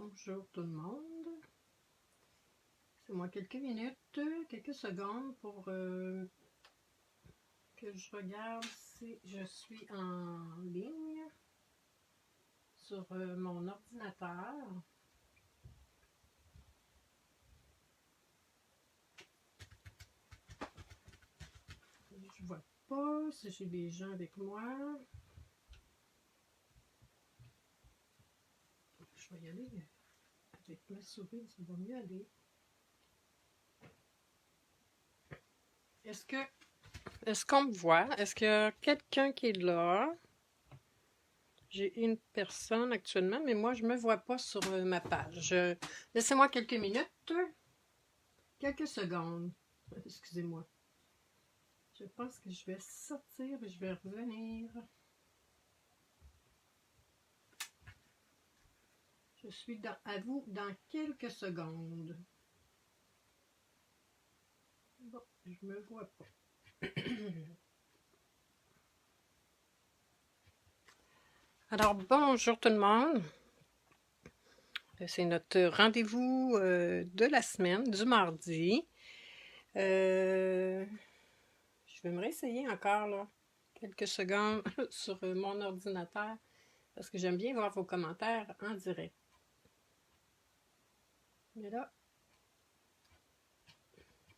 Bonjour tout le monde. C'est moi quelques minutes, quelques secondes pour que je regarde si je suis en ligne sur mon ordinateur. Je vois pas si j'ai des gens avec moi. Je vais y aller avec ma souris, ça va mieux aller. Est-ce qu'on me voit? Est-ce qu'il y a quelqu'un qui est là? J'ai une personne actuellement, mais moi, je ne me vois pas sur ma page. Laissez-moi quelques minutes, quelques secondes. Excusez-moi. Je pense que je vais sortir et je vais revenir. Je suis à vous dans quelques secondes. Bon, je me vois pas. Alors, bonjour tout le monde. C'est notre rendez-vous de la semaine, du mardi. Je vais me réessayer encore, là, quelques secondes sur mon ordinateur, parce que j'aime bien voir vos commentaires en direct. Mais là,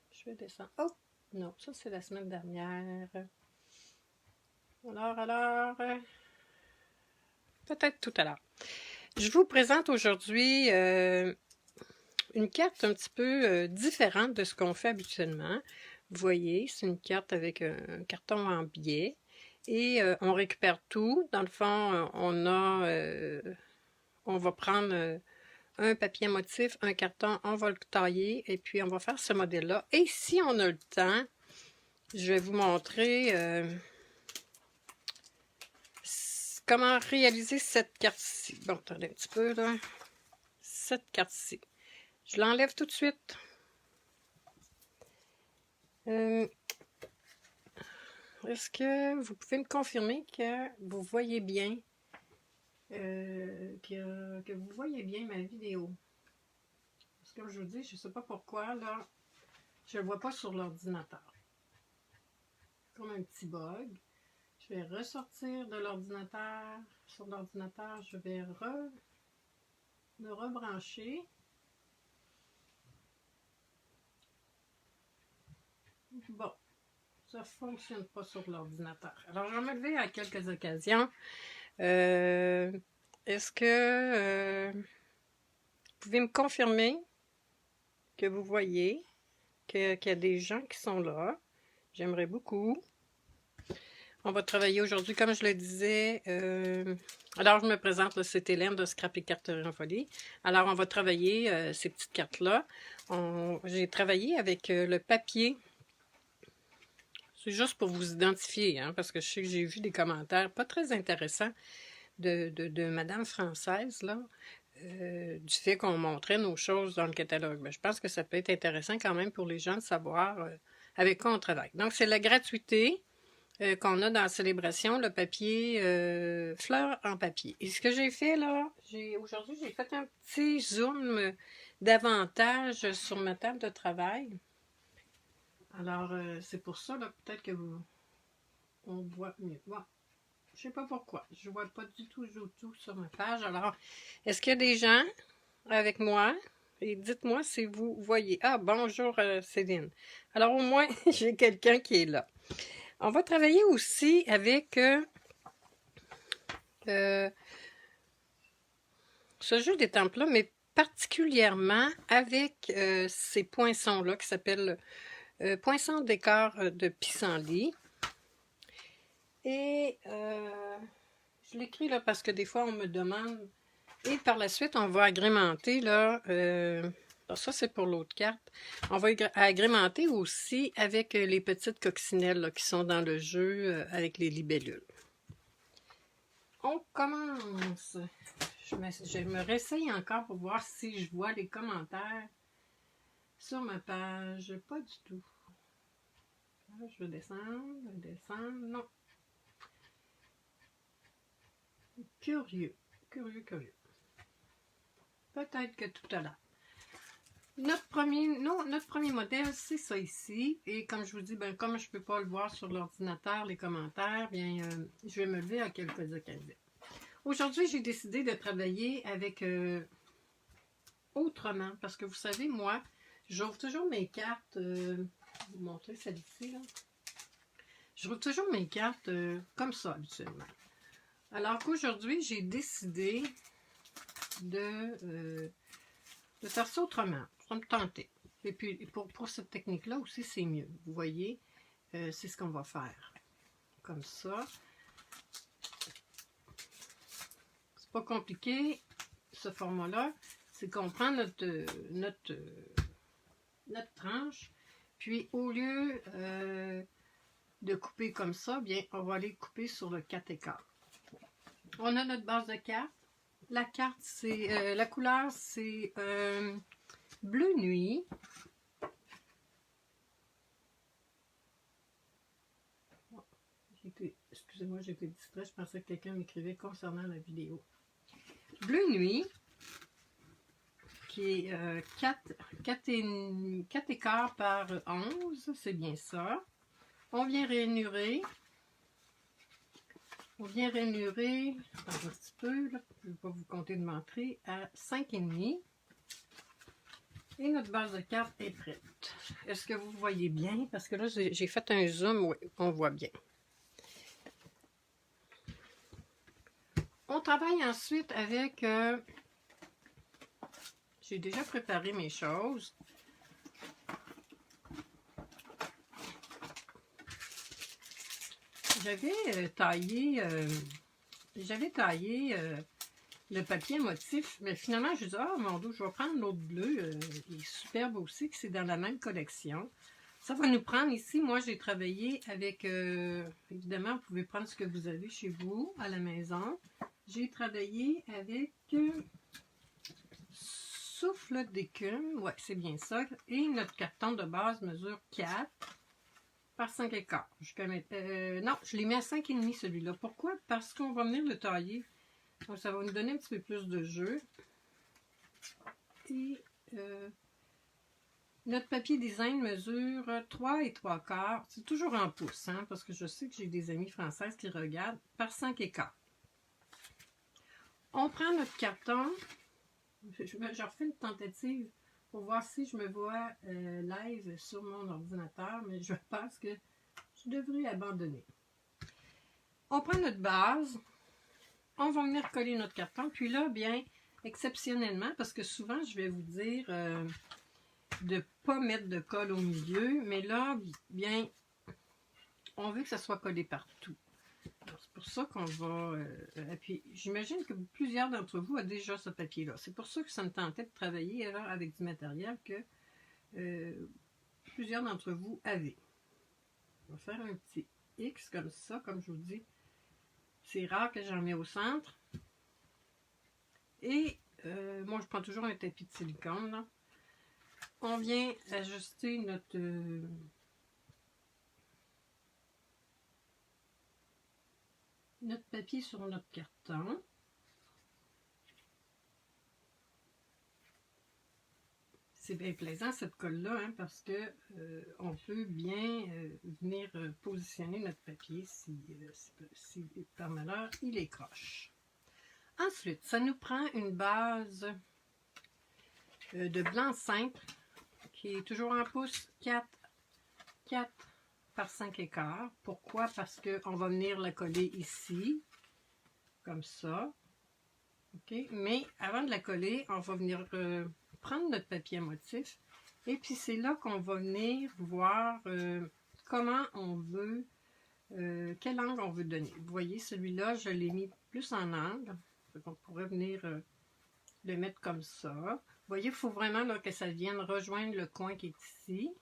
je vais descendre. Oh, non, ça c'est la semaine dernière. Alors, peut-être tout à l'heure. Je vous présente aujourd'hui une carte un petit peu différente de ce qu'on fait habituellement. Vous voyez, c'est une carte avec un carton en biais et on récupère tout. Dans le fond, on va prendre un papier motif, un carton, on va le tailler et puis on va faire ce modèle-là. Et si on a le temps, je vais vous montrer comment réaliser cette carte-ci. Bon, attendez un petit peu là. Cette carte-ci. Je l'enlève tout de suite. Est-ce que vous pouvez me confirmer que vous voyez bien que vous voyez bien ma vidéo? Parce que je vous dis, je ne sais pas pourquoi, là, je ne le vois pas sur l'ordinateur. Comme un petit bug. Je vais ressortir de l'ordinateur. Sur l'ordinateur, je vais me rebrancher. Bon, ça ne fonctionne pas sur l'ordinateur. Alors, je vais me lever à quelques occasions. Est-ce que vous pouvez me confirmer que vous voyez qu'il y a des gens qui sont là? J'aimerais beaucoup. On va travailler aujourd'hui, comme je le disais. Alors, je me présente, c'est Hélène de Scrap et Carterie en Folie. Alors, on va travailler ces petites cartes-là. J'ai travaillé avec le papier. C'est juste pour vous identifier, hein, parce que je sais que j'ai vu des commentaires pas très intéressants de Madame Française, là, du fait qu'on montrait nos choses dans le catalogue. Mais je pense que ça peut être intéressant quand même pour les gens de savoir avec quoi on travaille. Donc, c'est la gratuité qu'on a dans la célébration, le papier fleurs en papier. Et ce que j'ai fait là, aujourd'hui, j'ai fait un petit zoom davantage sur ma table de travail. Alors, c'est pour ça, là, peut-être que on voit mieux. Bon, je sais pas pourquoi. Je vois pas du tout sur ma page. Alors, est-ce qu'il y a des gens avec moi? Et dites-moi si vous voyez. Ah, bonjour Céline. Alors, au moins, j'ai quelqu'un qui est là. On va travailler aussi avec ce jeu d'étampes-là, mais particulièrement avec ces poinçons-là qui s'appellent poinçons décor de pissenlit. Et je l'écris là parce que des fois on me demande. Et par la suite, on va agrémenter là. Ça, c'est pour l'autre carte. On va agrémenter aussi avec les petites coccinelles là, qui sont dans le jeu avec les libellules. On commence. Je me réessaye encore pour voir si je vois les commentaires sur ma page. Pas du tout. Je vais descendre. Non. Curieux. Peut-être que tout à l'heure. Notre premier modèle, c'est ça ici. Et comme je vous dis, ben, comme je ne peux pas le voir sur l'ordinateur, les commentaires, bien, je vais me lever à quelques occasions. Aujourd'hui, j'ai décidé de travailler avec autrement. Parce que vous savez, moi, j'ouvre toujours mes cartes. Je vais vous montrer celle-ci, là. J'ouvre toujours mes cartes comme ça, habituellement. Alors qu'aujourd'hui, j'ai décidé de faire ça autrement. Ça me tentait. Et puis, pour cette technique-là aussi, c'est mieux. Vous voyez, c'est ce qu'on va faire. Comme ça. C'est pas compliqué, ce format-là. C'est qu'on prend notre tranche, puis au lieu de couper comme ça, bien, on va aller couper sur le 4 écarts. On a notre base de carte. La carte, c'est la couleur, c'est bleu nuit. Excusez-moi, j'ai été distrait. Je pensais que quelqu'un m'écrivait concernant la vidéo. Bleu nuit, qui est 4 écarts par 11, c'est bien ça. On vient ranurer. On vient ranurer, un petit peu, là, je ne vais pas vous compter de m'entrer, à 5,5. Et notre base de carte est prête. Est-ce que vous voyez bien? Parce que là, j'ai fait un zoom, oui, on voit bien. On travaille ensuite avec... j'ai déjà préparé mes choses. J'avais taillé le papier motif, mais finalement, je dis, ah mon Dieu, je vais prendre l'autre bleu, il est superbe aussi, que c'est dans la même collection. Ça va nous prendre ici, moi j'ai travaillé avec, évidemment, vous pouvez prendre ce que vous avez chez vous, à la maison. J'ai travaillé avec souffle d'écume, ouais, c'est bien ça, et notre carton de base mesure 4 par 5 écarts. Non, je l'ai mis à 5,5 celui-là. Pourquoi? Parce qu'on va venir le tailler. Donc, ça va nous donner un petit peu plus de jeu. Et notre papier design mesure 3 et 3 quarts. C'est toujours en pouces, hein, parce que je sais que j'ai des amies françaises qui regardent, par 5 écarts. On prend notre carton. Je refais une tentative pour voir si je me vois live sur mon ordinateur, mais je pense que je devrais abandonner. On prend notre base, on va venir coller notre carton, puis là, bien, exceptionnellement, parce que souvent, je vais vous dire de ne pas mettre de colle au milieu, mais là, bien, on veut que ça soit collé partout. C'est pour ça qu'on va... puis j'imagine que plusieurs d'entre vous ont déjà ce papier-là. C'est pour ça que ça me tentait de travailler alors, avec du matériel que plusieurs d'entre vous avaient. On va faire un petit X comme ça, comme je vous dis. C'est rare que j'en mets au centre. Et moi, je prends toujours un tapis de silicone. Là. On vient ajuster notre papier sur notre carton. C'est bien plaisant cette colle-là, hein, parce que on peut bien venir positionner notre papier si par malheur il est croche. Ensuite, ça nous prend une base de blanc simple qui est toujours en pouces 4 par 5 écarts. Pourquoi? Parce qu'on va venir la coller ici, comme ça. Okay? Mais avant de la coller, on va venir prendre notre papier à motif. Et puis c'est là qu'on va venir voir comment on veut, quel angle on veut donner. Vous voyez, celui-là, je l'ai mis plus en angle. On pourrait venir le mettre comme ça. Vous voyez, il faut vraiment là, que ça vienne rejoindre le coin qui est ici.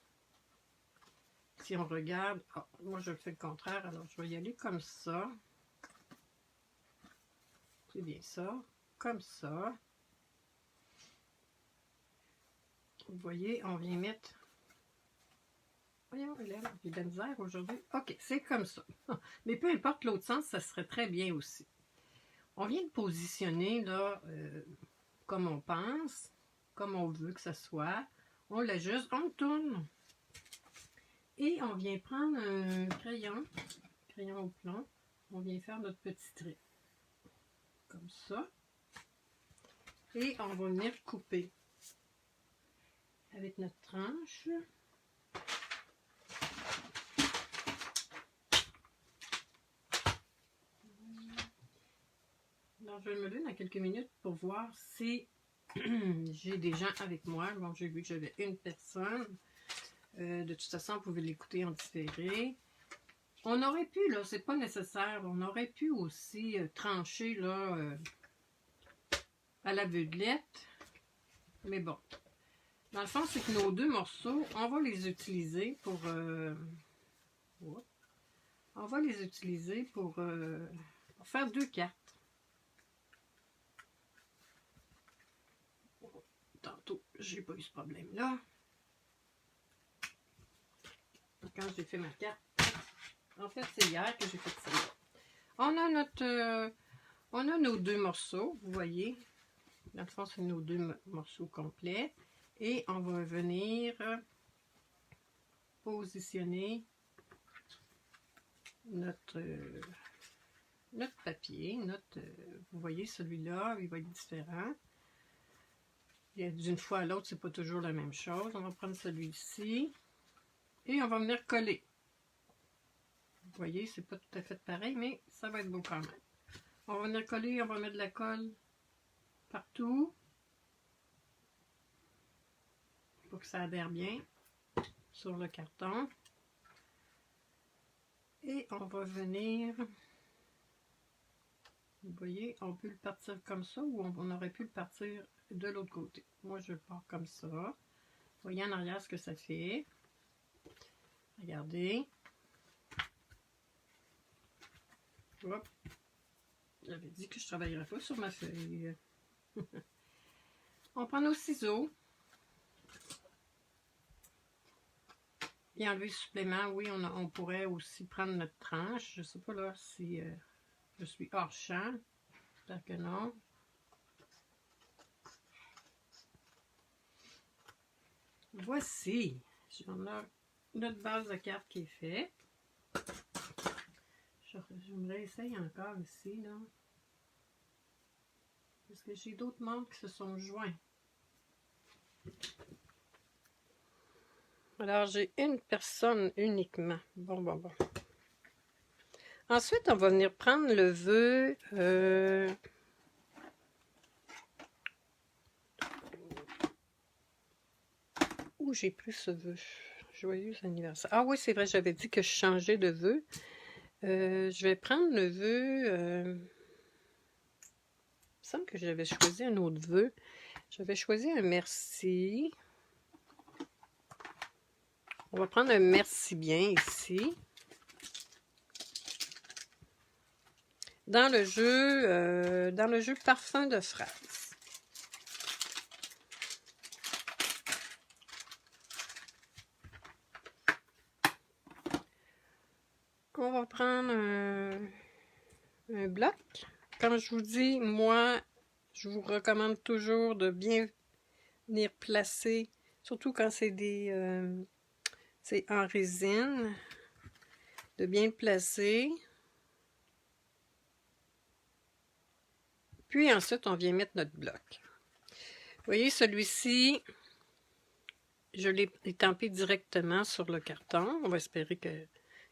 Si on regarde, oh, moi je fais le contraire, alors je vais y aller comme ça. C'est bien ça, comme ça. Vous voyez, on vient mettre... Voyons, Hélène, j'ai de la misère aujourd'hui. Ok, c'est comme ça. Mais peu importe l'autre sens, ça serait très bien aussi. On vient de positionner là, comme on pense, comme on veut que ça soit. On l'ajuste, on le tourne. Et on vient prendre un crayon au plomb. On vient faire notre petit trait. Comme ça. Et on va venir couper avec notre tranche. Alors, je vais me lever dans quelques minutes pour voir si j'ai des gens avec moi. Bon, j'ai vu que j'avais une personne. De toute façon, vous pouvez l'écouter en différé. On aurait pu, là, c'est pas nécessaire, on aurait pu aussi trancher, là, à l'aveuglette. Mais bon. Dans le fond, c'est que nos deux morceaux, on va les utiliser pour... on va les utiliser pour faire deux cartes. Tantôt, j'ai pas eu ce problème-là. Quand j'ai fait ma carte. En fait, c'est hier que j'ai fait ça. On a nos deux morceaux, vous voyez. Dans le fond, c'est nos deux morceaux complets. Et on va venir positionner notre papier. Vous voyez, celui-là, il va être différent. D'une fois à l'autre, c'est pas toujours la même chose. On va prendre celui-ci. Et on va venir coller. Vous voyez, c'est pas tout à fait pareil, mais ça va être beau quand même. On va venir coller, on va mettre de la colle partout. Pour que ça adhère bien sur le carton. Et on va venir... Vous voyez, on peut le partir comme ça ou on aurait pu le partir de l'autre côté. Moi, je le pars comme ça. Vous voyez en arrière ce que ça fait. Regardez. Hop. J'avais dit que je ne travaillerais pas sur ma feuille. On prend nos ciseaux. Et enlever le supplément. Oui, on pourrait aussi prendre notre tranche. Je ne sais pas là si je suis hors champ. J'espère que non. Voici. On a notre base de carte qui est faite. Je me réessaye encore ici, là. Parce que j'ai d'autres membres qui se sont joints. Alors, j'ai une personne uniquement. Bon. Ensuite, on va venir prendre le vœu. Où j'ai pris ce vœu? Joyeux anniversaire. Ah oui, c'est vrai, j'avais dit que je changeais de vœu. Je vais prendre le vœu. Il me semble que j'avais choisi un autre vœu. J'avais choisi un merci. On va prendre un merci bien ici. Dans le jeu parfum de fraise. On va prendre un bloc. Comme je vous dis, moi, je vous recommande toujours de bien venir placer, surtout quand c'est c'est en résine, de bien le placer. Puis ensuite, on vient mettre notre bloc. Vous voyez, celui-ci, je l'ai étampé directement sur le carton. On va espérer que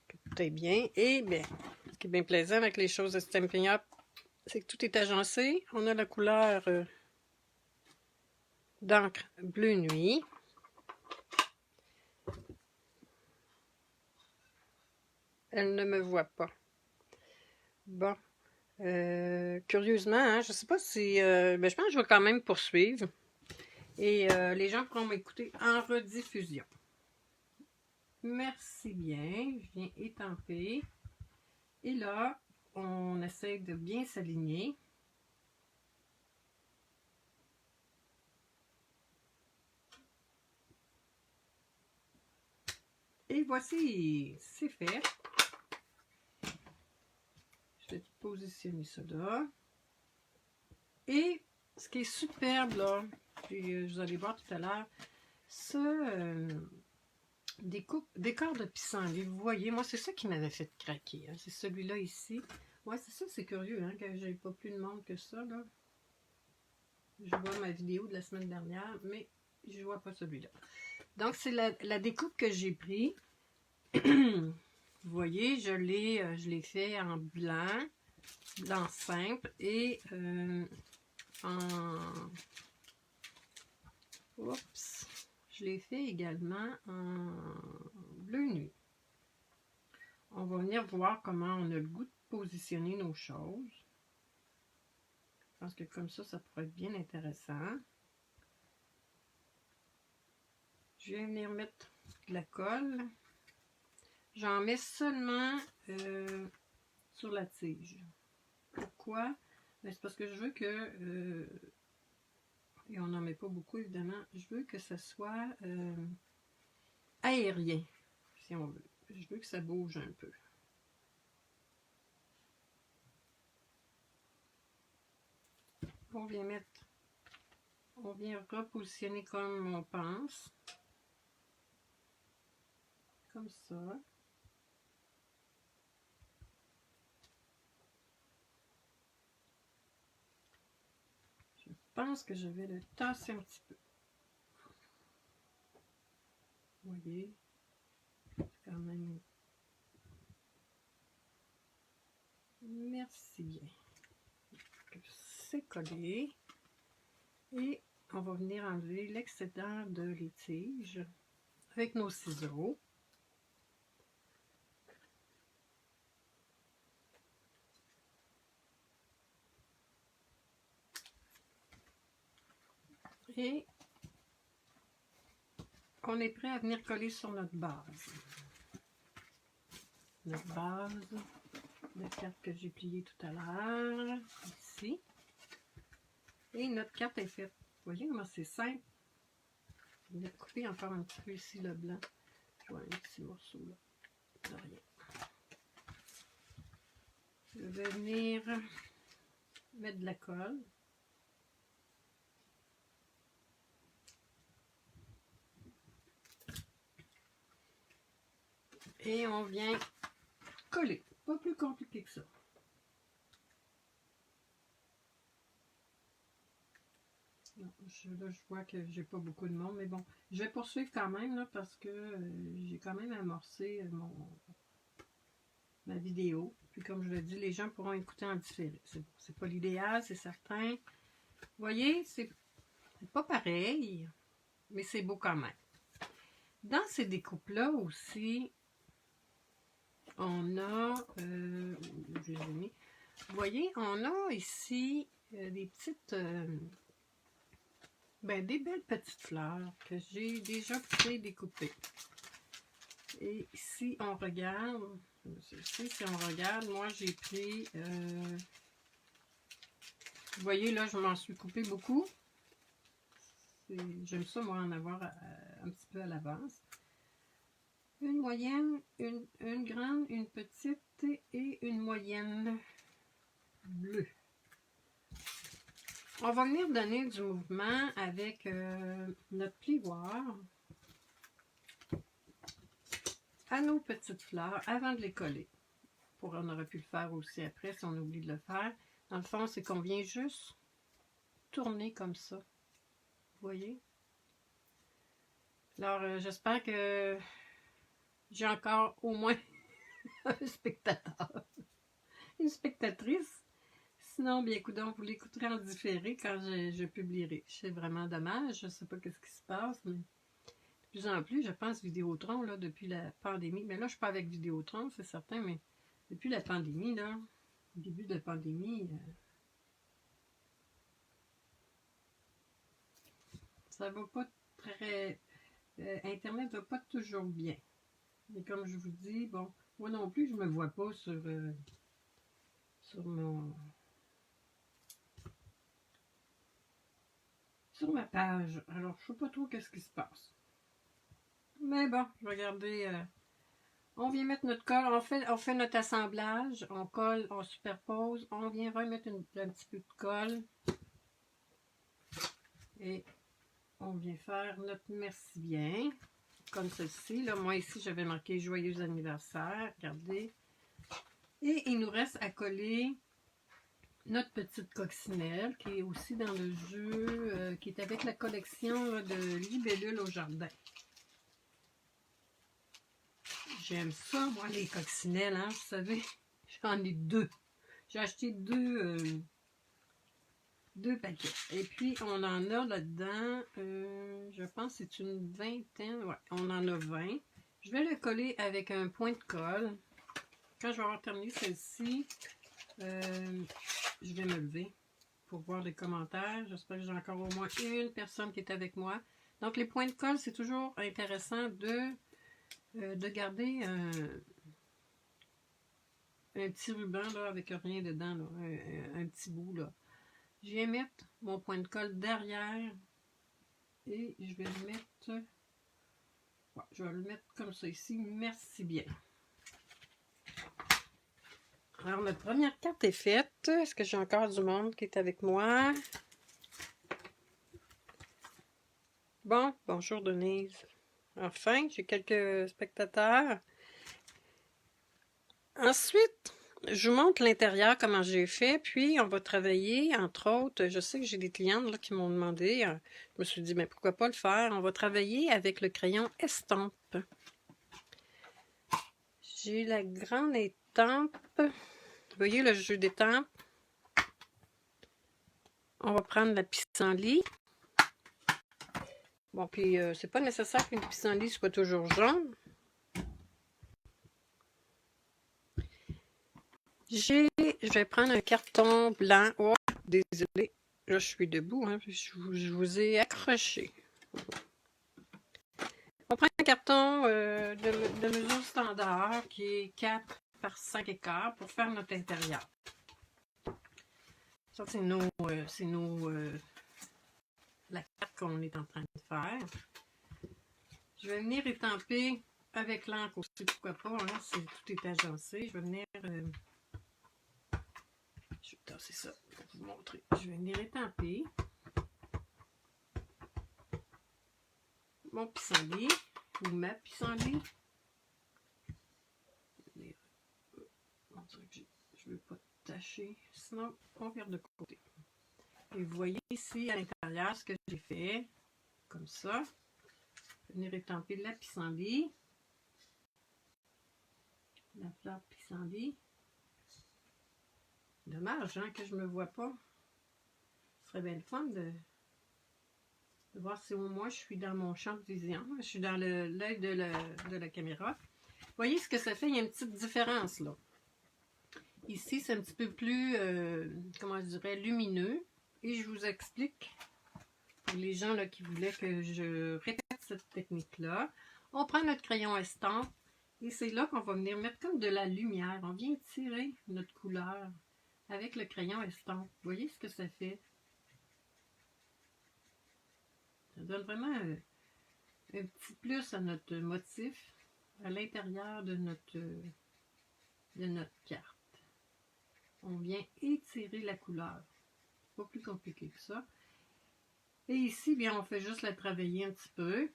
tout est bien. Et bien, ce qui est bien plaisant avec les choses de Stampin' Up, c'est que tout est agencé. On a la couleur d'encre bleu nuit. Elle ne me voit pas. Bon. Curieusement, hein, je ne sais pas si... je pense que je vais quand même poursuivre. Et les gens pourront m'écouter en rediffusion. Merci bien. Je viens étamper. Et là, on essaie de bien s'aligner. Et voici, c'est fait. Je vais positionner ça là. Et ce qui est superbe, là, puis vous allez voir tout à l'heure, ce décor de pissenlit. Vous voyez, moi, c'est ça qui m'avait fait craquer. Hein. C'est celui-là ici. Ouais, c'est ça, c'est curieux, hein, que j'ai pas plus de monde que ça, là. Je vois ma vidéo de la semaine dernière, mais je vois pas celui-là. Donc, c'est la découpe que j'ai pris. Vous voyez, je l'ai fait en blanc simple et oups, je l'ai fait également en bleu nuit. On va venir voir comment on a le goût de positionner nos choses. Je pense que comme ça pourrait être bien intéressant. Je vais venir mettre de la colle. J'en mets seulement sur la tige. Pourquoi? C'est parce que je veux que, et on n'en met pas beaucoup évidemment, je veux que ça soit aérien, si on veut. Je veux que ça bouge un peu. On vient repositionner comme on pense. Comme ça. Je pense que je vais le tasser un petit peu. Vous voyez, c'est quand même... Merci bien. C'est collé. Et on va venir enlever l'excédent de les tiges avec nos ciseaux. Et on est prêt à venir coller sur notre base. Notre base de carte que j'ai pliée tout à l'heure, ici. Et notre carte est faite. Vous voyez comment c'est simple. Je vais couper encore un petit peu ici le blanc. Je vois un petit morceau là. De rien. Je vais venir mettre de la colle. Et on vient coller. Pas plus compliqué que ça. Non, là, je vois que j'ai pas beaucoup de monde, mais bon, je vais poursuivre quand même là, parce que j'ai quand même amorcé ma vidéo. Puis comme je l'ai dit, les gens pourront écouter en différé. C'est pas l'idéal, c'est certain. Vous voyez, c'est pas pareil, mais c'est beau quand même. Dans ces découpes-là aussi, on a, je les ai mis, vous voyez, on a ici des petites, des belles petites fleurs que j'ai déjà découpées. Et si on regarde, si on regarde, moi j'ai pris, vous voyez là, je m'en suis coupé beaucoup. J'aime ça moi en avoir un petit peu à l'avance. Une moyenne, une grande, une petite et une moyenne bleue. On va venir donner du mouvement avec notre plioir à nos petites fleurs avant de les coller. On aurait pu le faire aussi après si on oublie de le faire. Dans le fond, c'est qu'on vient juste tourner comme ça. Vous voyez? Alors, j'espère que j'ai encore au moins un spectateur, une spectatrice. Sinon, bien écoute, vous l'écouterez en différé quand je publierai. C'est vraiment dommage, je ne sais pas ce qui se passe, mais de plus en plus, je pense Vidéotron, là, depuis la pandémie. Mais là, je ne suis pas avec Vidéotron, c'est certain, mais depuis la pandémie, là, au début de la pandémie, ça va pas très... Internet va pas toujours bien. Mais comme je vous dis, bon, moi non plus, je me vois pas sur ma page. Alors, je sais pas trop qu'est-ce qui se passe. Mais bon, je vais regarder. On vient mettre notre colle, on fait notre assemblage, on colle, on superpose, on vient remettre un petit peu de colle. Et on vient faire notre merci bien, comme ceci. Là, moi ici, j'avais marqué joyeux anniversaire, regardez. Et il nous reste à coller notre petite coccinelle, qui est aussi dans le jeu, qui est avec la collection là, de libellules au jardin. J'aime ça, moi, les coccinelles, hein, vous savez. J'en ai deux. J'ai acheté deux paquets. Et puis, on en a là-dedans, je pense que c'est une vingtaine. Ouais, on en a 20. Je vais le coller avec un point de colle. Quand je vais avoir terminé celle-ci, je vais me lever pour voir les commentaires. J'espère que j'ai encore au moins une personne qui est avec moi. Donc, les points de colle, c'est toujours intéressant de garder un petit ruban là, avec rien dedans, là, un petit bout. Là. Je viens mettre mon point de colle derrière et je vais le mettre, ouais, je vais le mettre comme ça ici. Merci bien. Alors, notre première carte est faite. Est-ce que j'ai encore du monde qui est avec moi? Bon, bonjour Denise. Enfin, j'ai quelques spectateurs. Ensuite, je vous montre l'intérieur, comment j'ai fait, puis on va travailler, entre autres, je sais que j'ai des clientes là, qui m'ont demandé, je me suis dit, mais pourquoi pas le faire? On va travailler avec le crayon estampe. J'ai la grande étampe. Vous voyez le jeu d'étampes? On va prendre la pissenlit. Bon, puis c'est pas nécessaire qu'une pissenlit soit toujours jaune. Je vais prendre un carton blanc. Oh, désolé. Là, je suis debout. Hein, je vous ai accroché. On prend un carton de mesure standard qui est 4 par 5 écarts pour faire notre intérieur. Ça, c'est la carte qu'on est en train de faire. Je vais venir étamper avec l'encre aussi, pourquoi pas, hein, si tout est agencé. Je vais venir... je vais tasser ça pour vous montrer. Je vais venir étamper mon pissenlit ou ma pissenlit. Je ne veux pas tâcher, sinon on vire de côté. Et vous voyez ici à l'intérieur ce que j'ai fait, comme ça. Je vais venir étamper la pissenlit, la fleur pissenlit. Dommage hein, que je ne me vois pas. Ce serait bien le fun de voir si au moins je suis dans mon champ de vision. Je suis dans l'œil de la caméra. Vous voyez ce que ça fait? Il y a une petite différence là. Ici, c'est un petit peu plus, comment je dirais, lumineux. Et je vous explique, pour les gens là, qui voulaient que je répète cette technique-là. On prend notre crayon estampe et c'est là qu'on va venir mettre comme de la lumière. On vient tirer notre couleur avec le crayon estampe. Vous voyez ce que ça fait? Ça donne vraiment un petit plus à notre motif à l'intérieur de notre carte. On vient étirer la couleur. Pas plus compliqué que ça. Et ici, bien, on fait juste la travailler un petit peu.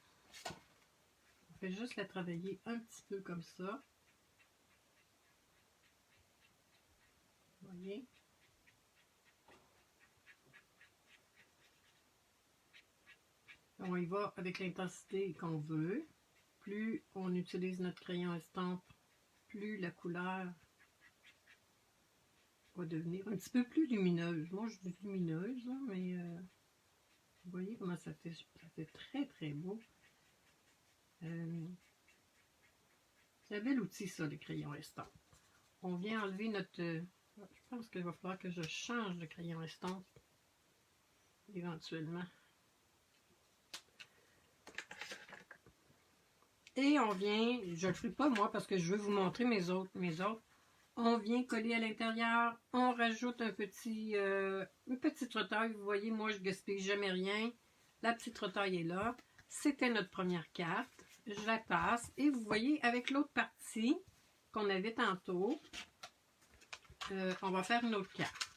On fait juste la travailler un petit peu comme ça. Vous voyez? On y va avec l'intensité qu'on veut. Plus on utilise notre crayon estampe, plus la couleur va devenir un petit peu plus lumineuse. Moi, je dis lumineuse, hein, mais vous voyez comment ça fait très très beau. C'est un bel outil ça, le crayon estampe. On vient enlever notre... je pense qu'il va falloir que je change de crayon estampe éventuellement. Et on vient, je ne le ferai pas moi parce que je veux vous montrer mes autres. On vient coller à l'intérieur, on rajoute une petite retaille. Vous voyez, moi je ne gaspille jamais rien. La petite retaille est là. C'était notre première carte. Je la passe et vous voyez avec l'autre partie qu'on avait tantôt, on va faire une autre carte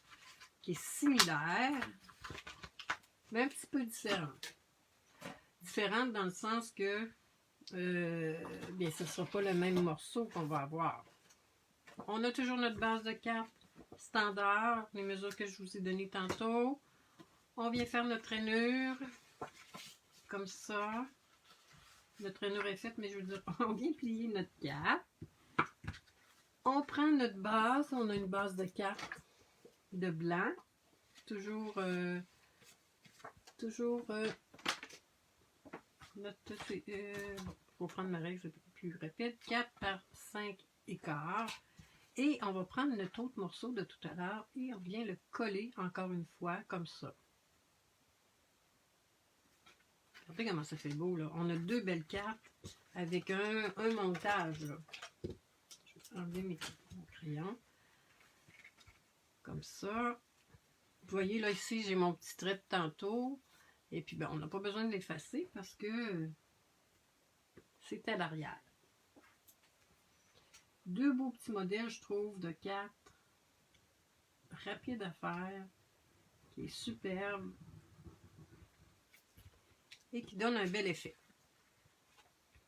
qui est similaire, mais un petit peu différente. Différente dans le sens que, bien, ce ne sera pas le même morceau qu'on va avoir. On a toujours notre base de cartes standard, les mesures que je vous ai données tantôt. On vient faire notre rainure, comme ça. Notre rainure est faite, mais je veux dire, on vient plier notre carte. On prend notre base, on a une base de cartes de blanc. Toujours, faut prendre ma règle plus rapide, 4 par 5 écarts. Et on va prendre notre autre morceau de tout à l'heure et on vient le coller encore une fois comme ça. Regardez comment ça fait beau là. On a deux belles cartes avec un montage là. Je vais enlever mon crayon. Comme ça. Vous voyez là ici j'ai mon petit trait de tantôt. Et puis ben, on n'a pas besoin de l'effacer parce que c'est à l'arrière. Deux beaux petits modèles, je trouve, de cartes. Rapide à faire. Qui est superbe. Et qui donne un bel effet.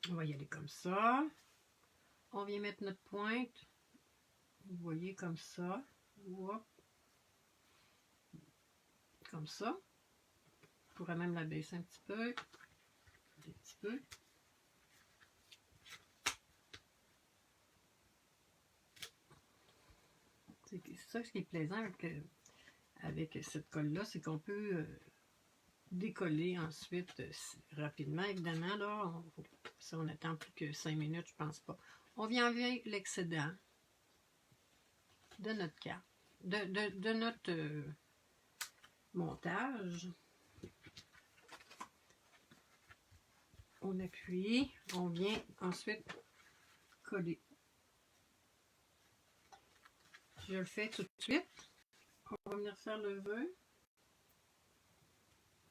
On va y aller comme ça. On vient mettre notre pointe. Vous voyez comme ça. Hop. Comme ça. Je pourrais même la baisser un petit peu. Un petit peu. C'est ça ce qui est plaisant avec cette colle-là, c'est qu'on peut décoller ensuite rapidement. Évidemment, là, si on attend plus que 5 minutes, je pense pas. On vient enlever l'excédent de notre carte, de notre montage. On appuie, on vient ensuite coller. Je le fais tout de suite. On va venir faire le vœu.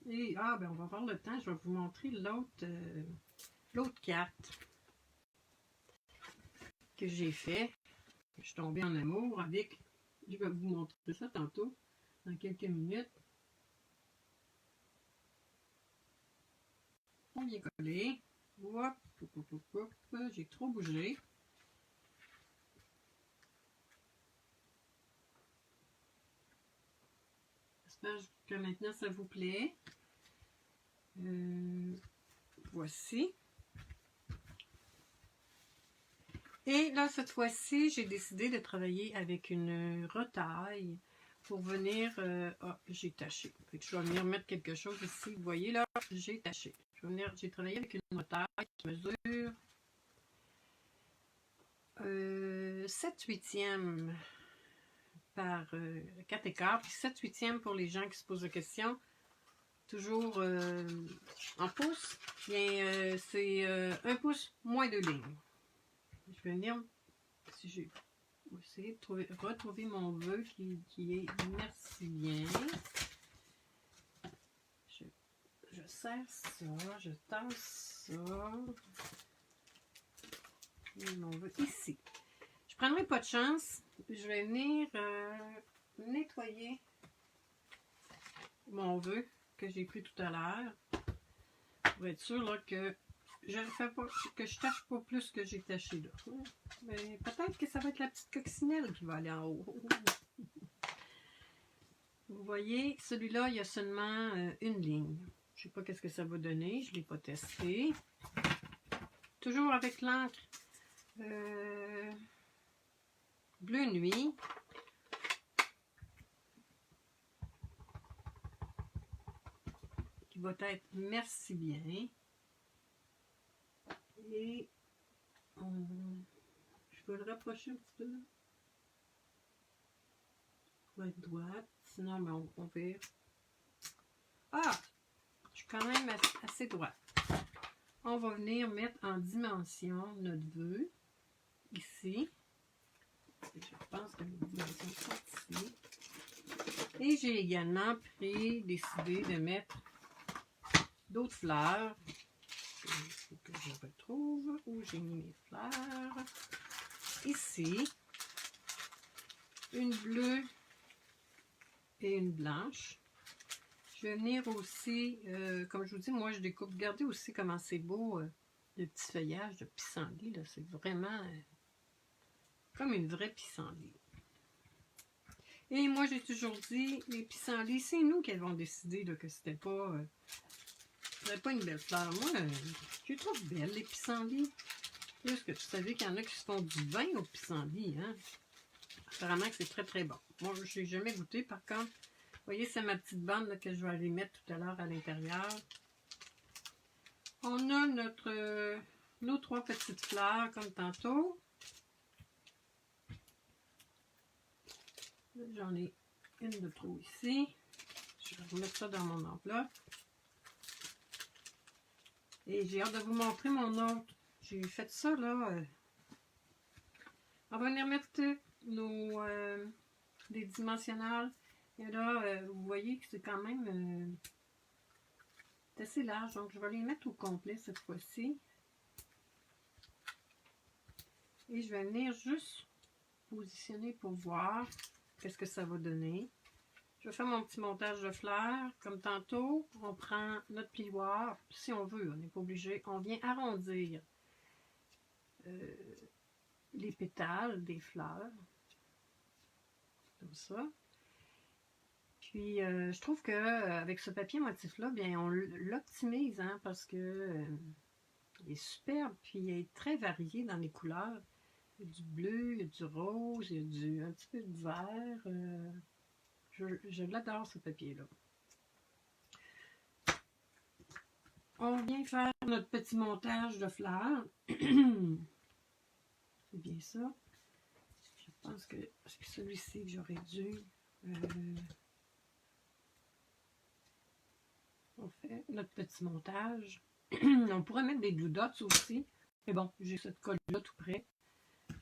Et ben on va avoir le temps, je vais vous montrer l'autre carte que j'ai fait. Je suis tombée en amour avec. Je vais vous montrer ça tantôt, dans quelques minutes. On vient coller. Hop, j'ai trop bougé. J'espère que maintenant ça vous plaît. Voici. Et là, cette fois-ci, j'ai décidé de travailler avec une retaille pour venir... j'ai taché. Je vais venir mettre quelque chose ici. Vous voyez là, j'ai taché. J'ai travaillé avec une retaille qui mesure 7/8 par 4 écarts. Puis 7/8 pour les gens qui se posent la question. Toujours en pouces. Bien, c'est 1 pouce moins 2 lignes. Je vais venir, si j'ai essayer de retrouver mon vœu qui est merci bien. Je serre ça, je tasse ça. Et mon vœu ici. Je ne prendrai pas de chance. Je vais venir nettoyer mon vœu que j'ai pris tout à l'heure. Pour être sûr là, que je ne fais pas, que je tâche pas plus que j'ai taché là. Mais peut-être que ça va être la petite coccinelle qui va aller en haut. Vous voyez, celui-là, il y a seulement une ligne. Je ne sais pas qu'est-ce que ça va donner. Je ne l'ai pas testé. Toujours avec l'encre bleu nuit. Qui va être merci bien. Et je peux le rapprocher un petit peu là. Il va être droite. Sinon, ben, on vire. Ah! Je suis quand même assez droite. On va venir mettre en dimension notre vœu. Ici. Je pense que les dimensions sont ici. Et j'ai également décidé de mettre d'autres fleurs. Il faut que je retrouve où j'ai mis mes fleurs. Ici. Une bleue et une blanche. Je vais venir aussi, comme je vous dis, moi je découpe. Regardez aussi comment c'est beau, le petit feuillage de pissenlit, là. C'est vraiment comme une vraie pissenlit. Et moi j'ai toujours dit, les pissenlits, c'est nous qui avons décidé là, que c'était pas une belle fleur. Moi, je les trouve belles, les pissenlits. Est-ce que tu savais qu'il y en a qui se font du vin au pissenlit, hein? Apparemment que c'est très très bon. Moi, je n'ai jamais goûté. Par contre, vous voyez, c'est ma petite bande là, que je vais aller mettre tout à l'heure à l'intérieur. On a nos 3 petites fleurs comme tantôt. J'en ai une de trop ici. Je vais remettre ça dans mon enveloppe. Et j'ai hâte de vous montrer mon autre. J'ai fait ça là. On va venir mettre des dimensionnels. Et là, vous voyez que c'est quand même assez large. Donc, je vais les mettre au complet cette fois-ci. Et je vais venir juste positionner pour voir qu'est-ce que ça va donner. Je vais faire mon petit montage de fleurs. Comme tantôt, on prend notre plioir. Si on veut, on n'est pas obligé. On vient arrondir les pétales des fleurs. Comme ça. Puis, je trouve qu'avec ce papier motif-là, bien, on l'optimise, hein, parce que il est superbe, puis il est très varié dans les couleurs. Il y a du bleu, il y a du rose, il y a un petit peu de vert. Je l'adore, ce papier-là. On vient faire notre petit montage de fleurs. C'est bien ça. Je pense que c'est celui-ci que j'aurais dû... on fait notre petit montage. On pourrait mettre des blue dots aussi. Mais bon, j'ai cette colle-là tout près.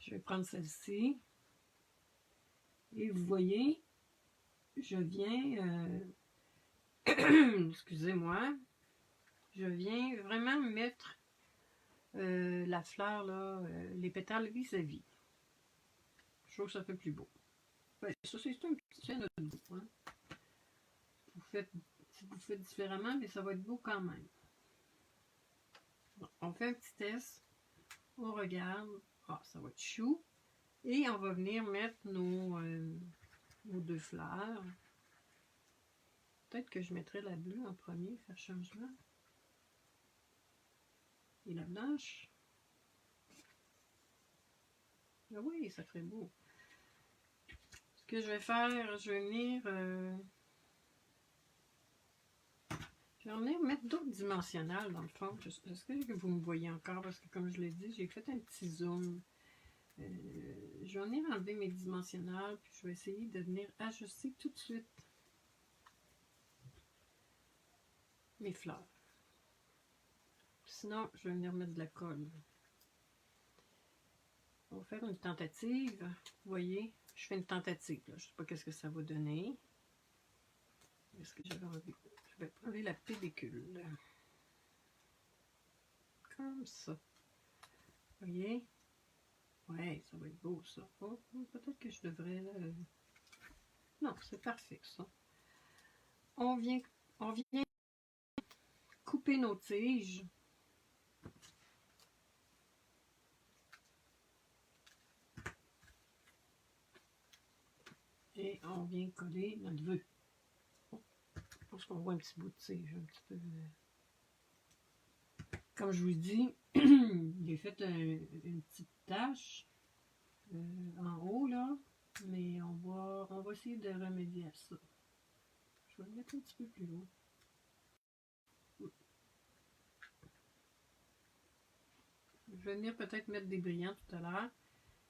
Je vais prendre celle-ci. Et vous voyez, je viens... excusez-moi. Je viens vraiment mettre la fleur, là, les pétales vis-à-vis. Je trouve que ça fait plus beau. Ouais, ça, c'est un petit fait notre goût. Hein. Si vous faites différemment, mais ça va être beau quand même. Bon, on fait un petit test. On regarde. Ah, ça va être chou. Et on va venir mettre nos 2 fleurs. Peut-être que je mettrai la bleue en premier, faire changement. Et la blanche. Ah oui, ça ferait beau. Ce que je vais faire, je vais venir... je vais venir mettre d'autres dimensionnels dans le fond. Est-ce que vous me voyez encore? Parce que comme je l'ai dit, j'ai fait un petit zoom. Je vais venir enlever mes dimensionnels, puis je vais essayer de venir ajuster tout de suite mes fleurs. Sinon, je vais venir mettre de la colle. On va faire une tentative. Vous voyez, je fais une tentative. Là. Je ne sais pas qu'est-ce que ça va donner. Est-ce que j'avais envie? Je vais enlever la pellicule. Comme ça. Vous voyez? Ouais, ça va être beau ça. Oh, peut-être que je devrais... Non, c'est parfait ça. On vient couper nos tiges. Et on vient coller notre vœu. Je pense qu'on voit un petit bout de tige, un petit peu. Comme je vous dis, j'ai fait une petite tache en haut là, mais on va essayer de remédier à ça. Je vais le mettre un petit peu plus haut. Je vais venir peut-être mettre des brillants tout à l'heure.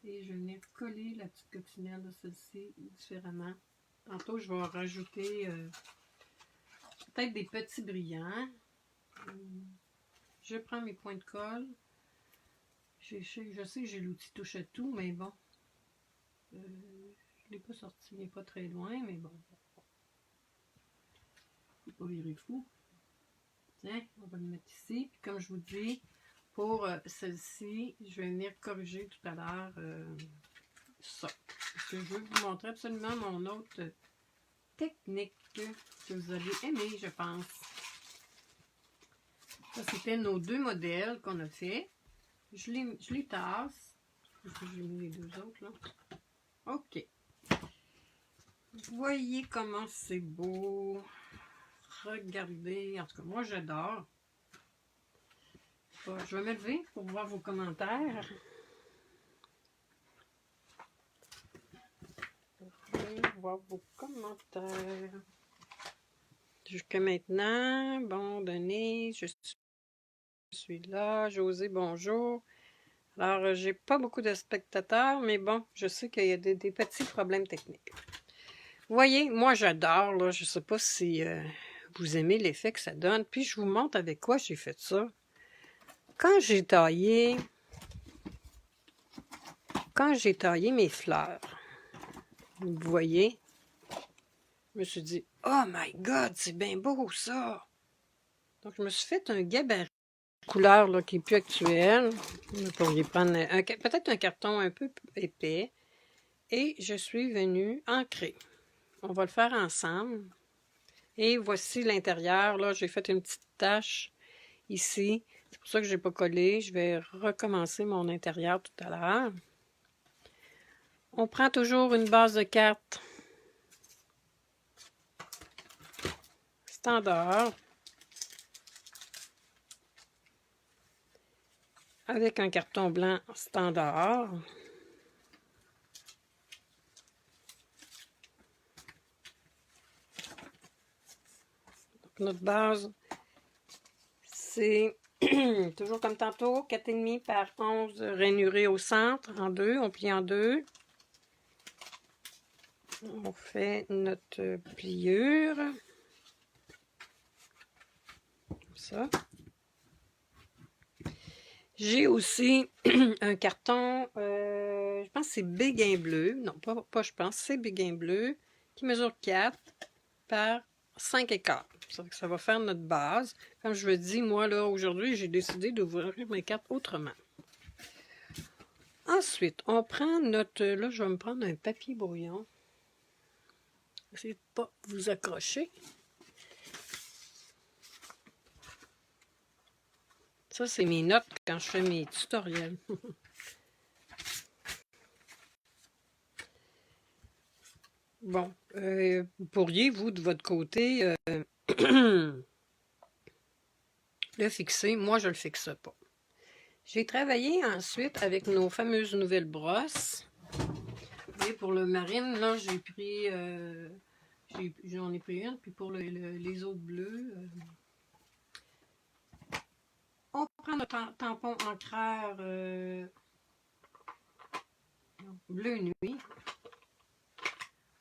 Et je vais venir coller la petite coccinelle de celle-ci différemment. Tantôt, je vais rajouter peut-être des petits brillants. Je prends mes points de colle. Je sais que j'ai l'outil touche à tout, mais bon. Je ne l'ai pas sorti, il n'est pas très loin, mais bon. Il ne faut pas virer fou. Tiens, on va le mettre ici. Puis comme je vous dis, pour celle-ci, je vais venir corriger tout à l'heure ça. Parce que je veux vous montrer absolument mon autre technique. que vous allez aimer, je pense. Ça, c'était nos deux modèles qu'on a fait. Je les tasse. J'ai mis les deux autres, là. OK. Voyez comment c'est beau. Regardez. En tout cas, moi, j'adore. Bon, je vais me lever pour voir vos commentaires. Voir vos commentaires. Jusqu'à maintenant, bon, Denise, je suis là. José, bonjour. Alors, j'ai pas beaucoup de spectateurs, mais bon, je sais qu'il y a des petits problèmes techniques. Vous voyez, moi j'adore, là, je sais pas si vous aimez l'effet que ça donne. Puis je vous montre avec quoi j'ai fait ça. Quand j'ai taillé mes fleurs, vous voyez, je me suis dit, oh my God, c'est bien beau ça! Donc je me suis fait un gabarit de couleur là, qui est plus actuelle. Vous pourriez prendre peut-être un carton un peu épais. Et je suis venue ancrer. On va le faire ensemble. Et voici l'intérieur. Là, j'ai fait une petite tache ici. C'est pour ça que je n'ai pas collé. Je vais recommencer mon intérieur tout à l'heure. On prend toujours une base de carte standard avec un carton blanc standard. Donc, notre base, c'est toujours comme tantôt, 4,5 par 11 rainurés au centre, en deux, on plie en deux. On fait notre pliure. Comme ça. J'ai aussi un carton, je pense que c'est Béguin bleu. Non, pas je pense, c'est Béguin bleu, qui mesure 4 par 5 écarts. Ça va faire notre base. Comme je vous dis, moi, là, aujourd'hui, j'ai décidé d'ouvrir mes cartes autrement. Ensuite, on prend notre... Là, je vais me prendre un papier brouillon. Essayez de ne pas vous accrocher. Ça, c'est mes notes quand je fais mes tutoriels. Bon, vous pourriez, vous, de votre côté, le fixer. Moi, je ne le fixe pas. J'ai travaillé ensuite avec nos fameuses nouvelles brosses. Et pour le marine, là, j'ai pris... j'en ai pris une, puis pour les autres bleus... on prend notre tampon encreur bleu nuit.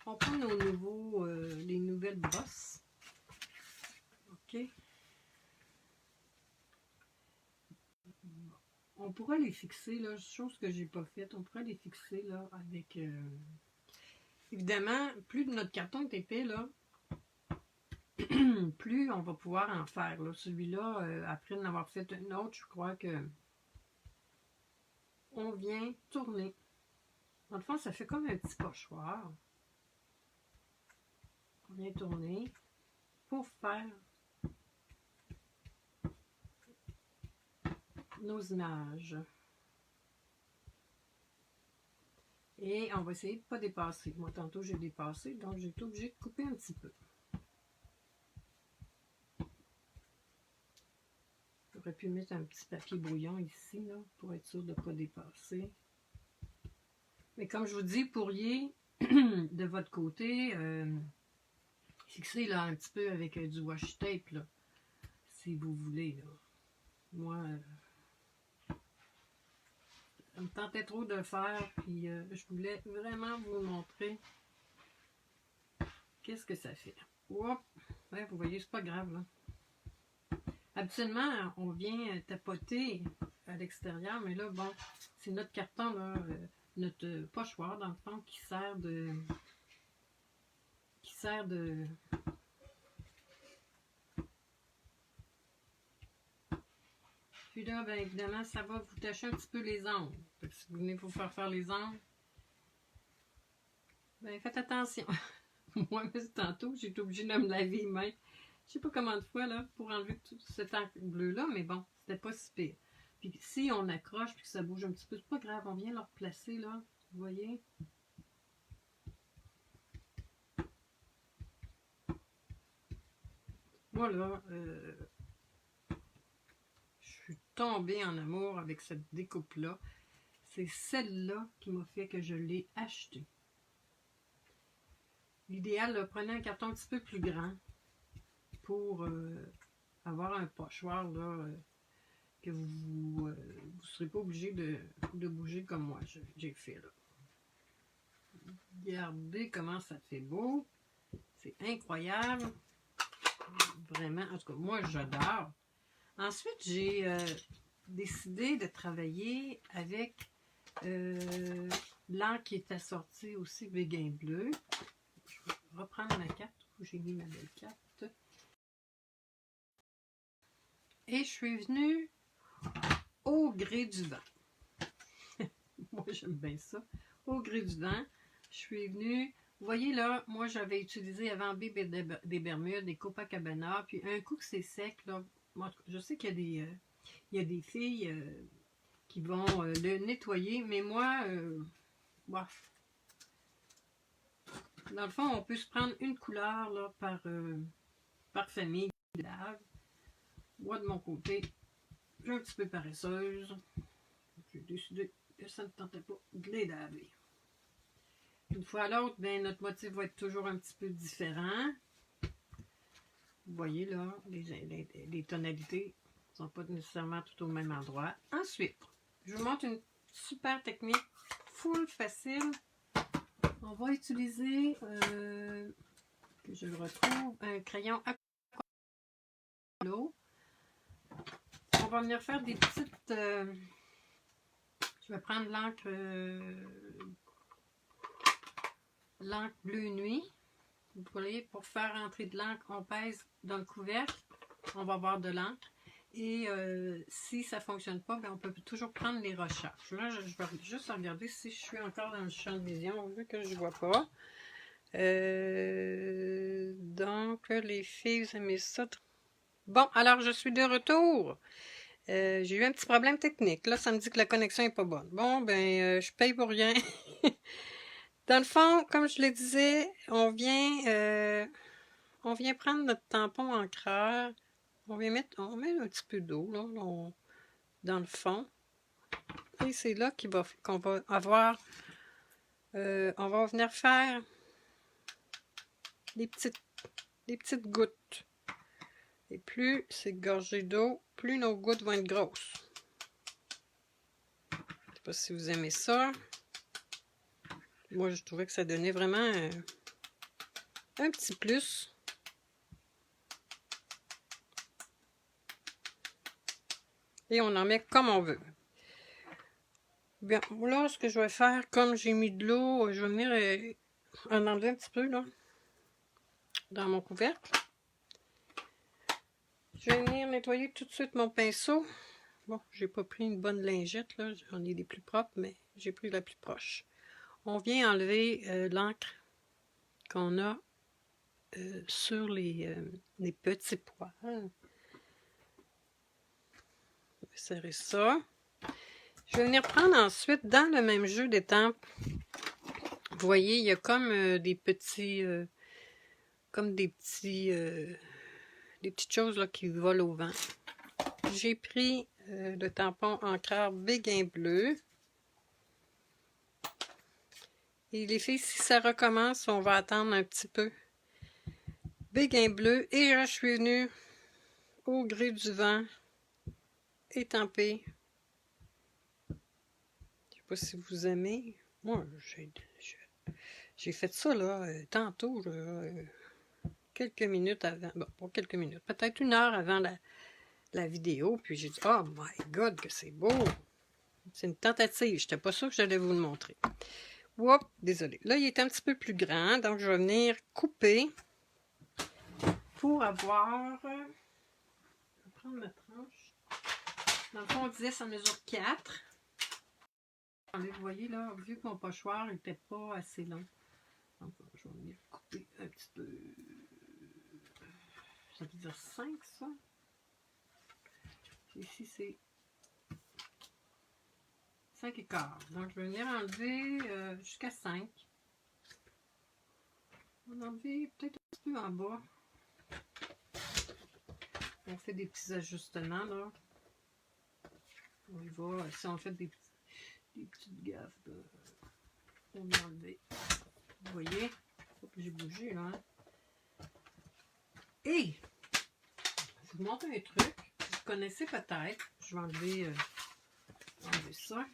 On prend nos nouveaux, les nouvelles brosses. OK. On pourrait les fixer, là, chose que j'ai pas faite. On pourrait les fixer, là, avec... Évidemment, plus notre carton est épais, là, plus on va pouvoir en faire. Celui-là, après en avoir fait un autre, je crois que on vient tourner. Dans le fond, ça fait comme un petit pochoir. On vient tourner pour faire nos images. Et on va essayer de ne pas dépasser. Moi, tantôt, j'ai dépassé, donc j'ai été obligée de couper un petit peu. J'aurais pu mettre un petit papier brouillon ici, là, pour être sûr de ne pas dépasser. Mais comme je vous dis, pourriez, de votre côté, fixer là, un petit peu avec du washi tape, là, si vous voulez. Là. Moi, ça me tentait trop de le faire, puis je voulais vraiment vous montrer qu'est-ce que ça fait. Oups! Ouais, vous voyez, c'est pas grave, là. Habituellement, on vient tapoter à l'extérieur, mais là, bon, c'est notre carton, là, notre pochoir, dans le fond, qui sert de... Puis là, bien évidemment, ça va vous tacher un petit peu les ongles. Si vous venez vous faire les ongles, bien faites attention. Moi, mais tantôt, j'ai été obligée de me laver les mains. Je sais pas combien de fois, là, pour enlever tout cet encre bleu-là, mais bon, c'était pas si pire. Puis si on accroche puis que ça bouge un petit peu, c'est pas grave, on vient le replacer, là. Vous voyez? Moi, là, je suis tombée en amour avec cette découpe-là. C'est celle-là qui m'a fait que je l'ai achetée. L'idéal, prenez un carton un petit peu plus grand pour avoir un pochoir là, que vous ne serez pas obligé de bouger comme moi j'ai fait là. Regardez comment ça fait beau. C'est incroyable. Vraiment, en tout cas, moi j'adore. Ensuite, j'ai décidé de travailler avec l'encre qui est assortie aussi Béguin bleu. Je vais reprendre ma carte où j'ai mis ma belle carte. Et je suis venue au gré du vent. Moi, j'aime bien ça. Au gré du vent, je suis venue. Vous voyez là, moi, j'avais utilisé avant des Bermudes, des Copacabana. Puis un coup que c'est sec, là, moi, je sais qu'il y a des filles qui vont le nettoyer. Mais moi, bof. Dans le fond, on peut se prendre une couleur là, par famille de lave. Moi, de mon côté, je suis un petit peu paresseuse. J'ai décidé que ça ne tentait pas de les laver. Une fois à l'autre, ben, notre motif va être toujours un petit peu différent. Vous voyez là, les tonalités ne sont pas nécessairement tout au même endroit. Ensuite, je vous montre une super technique, full facile. On va utiliser, que je le retrouve, un crayon aquarelle. On va venir faire des petites... je vais prendre l'encre bleu nuit. Vous voyez, pour faire entrer de l'encre, on pèse dans le couvercle. On va avoir de l'encre. Et si ça ne fonctionne pas, ben on peut toujours prendre les recharges. Là, je vais juste regarder si je suis encore dans le champ de vision, vu que je ne vois pas. Donc, les filles, vous aimez ça. Bon, alors je suis de retour. J'ai eu un petit problème technique. Là, ça me dit que la connexion n'est pas bonne. Bon, ben, je paye pour rien. Dans le fond, comme je le disais, on vient prendre notre tampon ancreur. On met un petit peu d'eau là, dans le fond. Et c'est là qu'on va avoir... on va venir faire des petites gouttes. Et plus c'est gorgé d'eau, plus nos gouttes vont être grosses. Je ne sais pas si vous aimez ça. Moi, je trouvais que ça donnait vraiment un petit plus. Et on en met comme on veut. Bien, là, ce que je vais faire, comme j'ai mis de l'eau, je vais venir en enlever un petit peu, là, dans mon couvercle. Je vais venir nettoyer tout de suite mon pinceau. Bon, j'ai pas pris une bonne lingette, là, j'en ai des plus propres, mais j'ai pris la plus proche. On vient enlever l'encre qu'on a sur les petits pois. Je vais serrer ça. Je vais venir prendre ensuite, dans le même jeu d'étampes, vous voyez, il y a comme des petits... comme des petites choses là, qui volent au vent. J'ai pris le tampon encreur Béguin bleu. Et les filles, si ça recommence, on va attendre un petit peu. Béguin bleu. Et je suis venue au gré du vent étampé. Je ne sais pas si vous aimez. Moi, j'ai fait ça là, tantôt, quelques minutes avant. Bon, pas quelques minutes, peut-être une heure avant la vidéo. Puis j'ai dit, oh my God, que c'est beau! C'est une tentative. Je n'étais pas sûre que j'allais vous le montrer. Oups, désolé. Là, il est un petit peu plus grand, donc je vais venir couper pour avoir... Je vais prendre ma tranche. Dans le fond, on disait ça mesure 4. Vous voyez là, vu que mon pochoir n'était pas assez long. Enfin, je vais venir couper un petit peu. Ça veut dire 5, ça. Ici, c'est 5 et quart. Donc, je vais venir enlever jusqu'à 5. On va enlever peut-être un petit peu en bas. On fait des petits ajustements, là. On y va. Si on fait des petites gaffes, on va enlever. Vous voyez? Faut que j'ai bougé, là. Hein? Et, je vous montre un truc. Vous connaissez peut-être. Je vais enlever ça.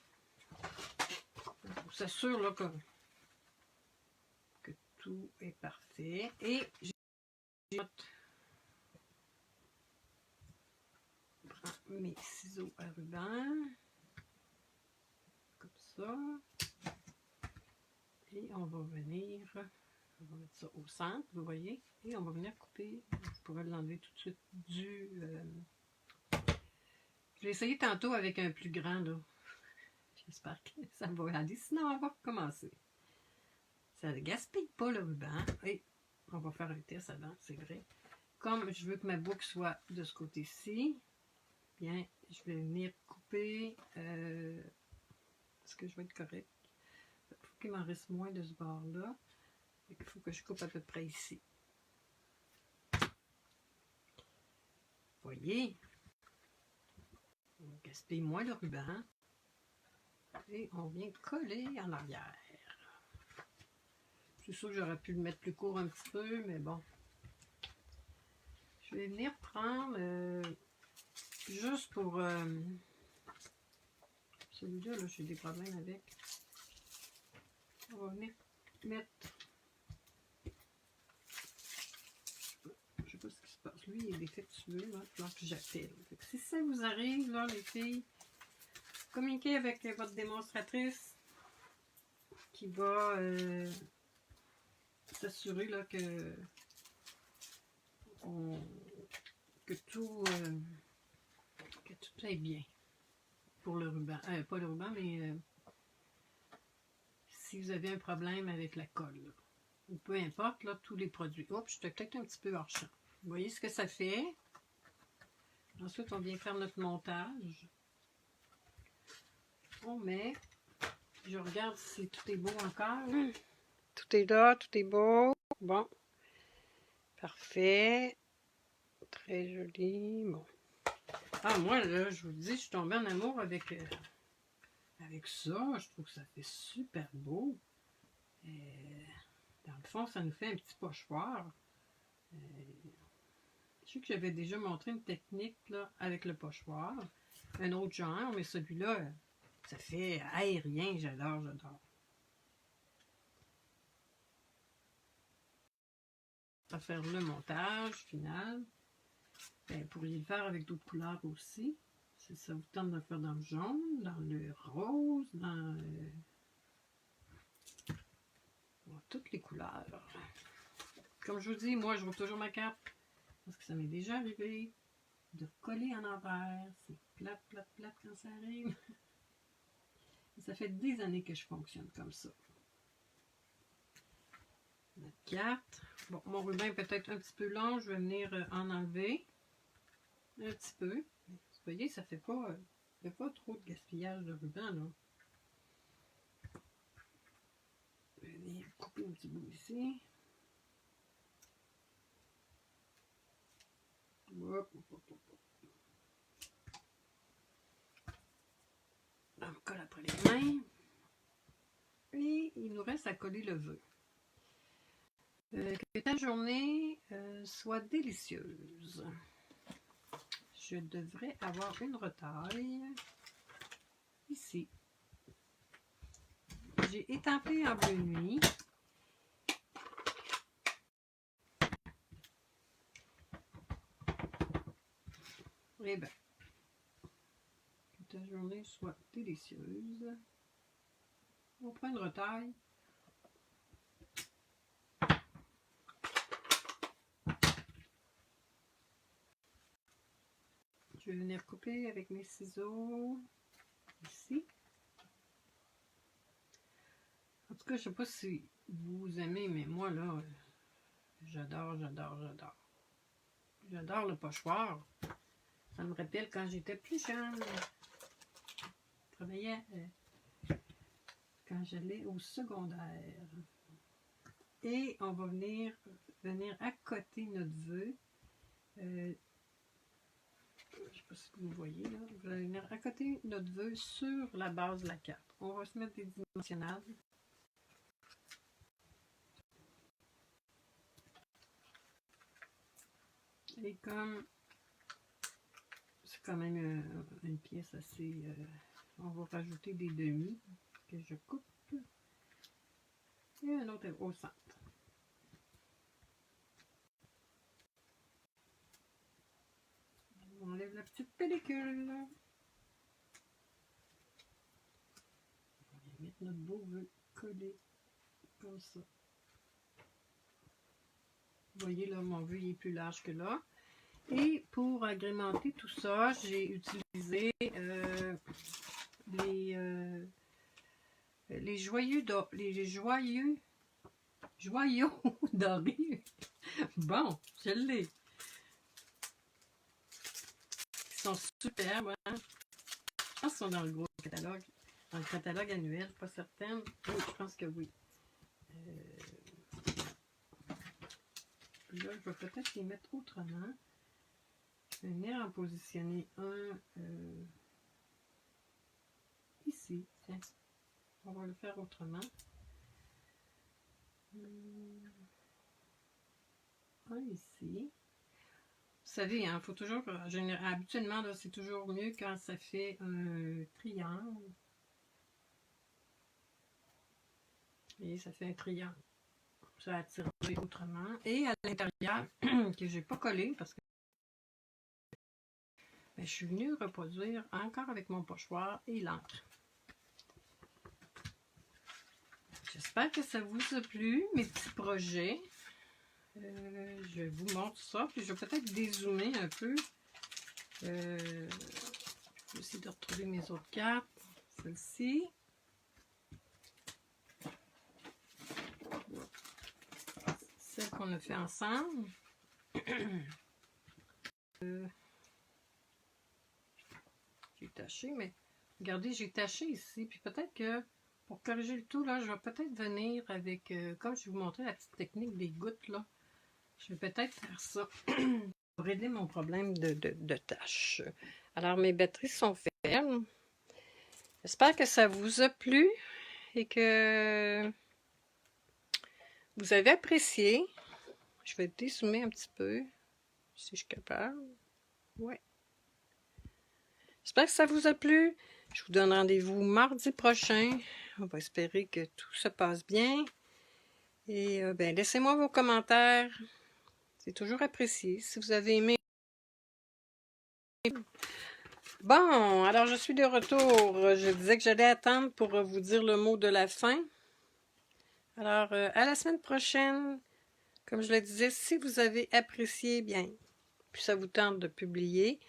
On s'assure, là, que tout est parfait. Et j'ai mes ciseaux à ruban. Comme ça. Et on va venir, on va mettre ça au centre, vous voyez, et on va venir couper. Je pourrais l'enlever tout de suite du... Je vais essayer tantôt avec un plus grand, là. J'espère que ça va aller, sinon on va recommencer. Ça ne gaspille pas le ruban. Et on va faire un test avant, c'est vrai. Comme je veux que ma boucle soit de ce côté-ci, bien, je vais venir couper... Est-ce que je vais être correct? Il faut qu'il m'en reste moins de ce bord-là. Il faut que je coupe à peu près ici. Voyez? On gaspille moins le ruban. Et on vient coller en arrière. C'est sûr que j'aurais pu le mettre plus court un petit peu, mais bon. Je vais venir prendre juste pour celui-là, là, j'ai des problèmes avec. On va venir mettre. Je sais pas ce qui se passe. Lui, il est défectueux, là, alors que j'appelle. Si ça vous arrive, là, les filles, communiquez avec votre démonstratrice qui va s'assurer là que tout est bien pour le ruban. Pas le ruban, mais si vous avez un problème avec la colle, là, ou peu importe, là, tous les produits. Oups, j'étais peut-être un petit peu hors champ. Vous voyez ce que ça fait? Ensuite, on vient faire notre montage. On met, je regarde si tout est beau encore. Tout est là, tout est beau. Bon. Parfait. Très joli. Bon. Ah, moi, là, je vous dis, je suis tombée en amour avec ça. Je trouve que ça fait super beau. Dans le fond, ça nous fait un petit pochoir. Je sais que j'avais déjà montré une technique là, avec le pochoir. Un autre genre, mais celui-là, ça fait aérien. J'adore, j'adore. On va faire le montage final. Ben, vous pourriez le faire avec d'autres couleurs aussi. Si ça vous tente de le faire dans le jaune, dans le rose, dans toutes les couleurs. Comme je vous dis, moi, je vois toujours ma carte parce que ça m'est déjà arrivé de coller en envers. C'est plate, plate, plate quand ça arrive. Et ça fait des années que je fonctionne comme ça. Notre carte. Bon, mon ruban est peut-être un petit peu long. Je vais venir en enlever un petit peu. Vous voyez, ça fait pas trop de gaspillage de ruban, là. Je vais venir couper un petit bout ici. Hop, hop, hop, hop. On colle après les mains. Et il nous reste à coller le vœu. Que ta journée soit délicieuse. Je devrais avoir une retaille ici. J'ai étampé en bleu nuit. Eh bien, que ta journée soit délicieuse. On prend une retaille. Je vais venir couper avec mes ciseaux ici. En tout cas, je ne sais pas si vous aimez, mais moi, là, j'adore, j'adore, j'adore. J'adore le pochoir. Ça me rappelle quand j'étais plus jeune. Je travaillais quand j'allais au secondaire. Et on va venir accoter notre vœu. Je ne sais pas si vous voyez, là. On va venir accoter notre vœu sur la base de la carte. On va se mettre des dimensionnables. Et comme c'est quand même une pièce assez... on va rajouter des demi que je coupe. Et un autre au centre. On enlève la petite pellicule. On va mettre notre beau vœu collé comme ça. Vous voyez là, mon vœu il est plus large que là. Et pour agrémenter tout ça, j'ai utilisé les joyaux dorés. Bon, je l'ai. Ils sont superbes. Hein? Je pense qu'ils sont dans le gros catalogue. Dans le catalogue annuel, pas certaine. Oui, je pense que oui. Là, je vais peut-être les mettre autrement. Je vais venir en positionner un ici. Tiens, on va le faire autrement. Un ici. Vous savez, il faut toujours, habituellement, c'est toujours mieux quand ça fait un triangle. Et ça fait un triangle. Ça attire autrement. Et à l'intérieur, que je n'ai pas collé parce que je suis venue reproduire encore avec mon pochoir et l'encre. J'espère que ça vous a plu, mes petits projets. Je vous montre ça, puis je vais peut-être dézoomer un peu. Je vais essayer de retrouver mes autres cartes. Celle-ci. Celle qu'on a fait ensemble. J'ai taché, mais regardez, j'ai taché ici. Puis peut-être que pour corriger le tout, là, je vais peut-être venir avec, comme je vais vous montrer la petite technique des gouttes, là. Je vais peut-être faire ça pour régler mon problème de tâches. Alors, mes batteries sont fermes. J'espère que ça vous a plu et que vous avez apprécié. Je vais dézoomer un petit peu, si je suis capable. Ouais. J'espère que ça vous a plu. Je vous donne rendez-vous mardi prochain. On va espérer que tout se passe bien. Et ben, laissez-moi vos commentaires. C'est toujours apprécié. Si vous avez aimé. Bon, alors je suis de retour. Je disais que j'allais attendre pour vous dire le mot de la fin. Alors, à la semaine prochaine. Comme je le disais, si vous avez apprécié, bien, puis ça vous tente de publier,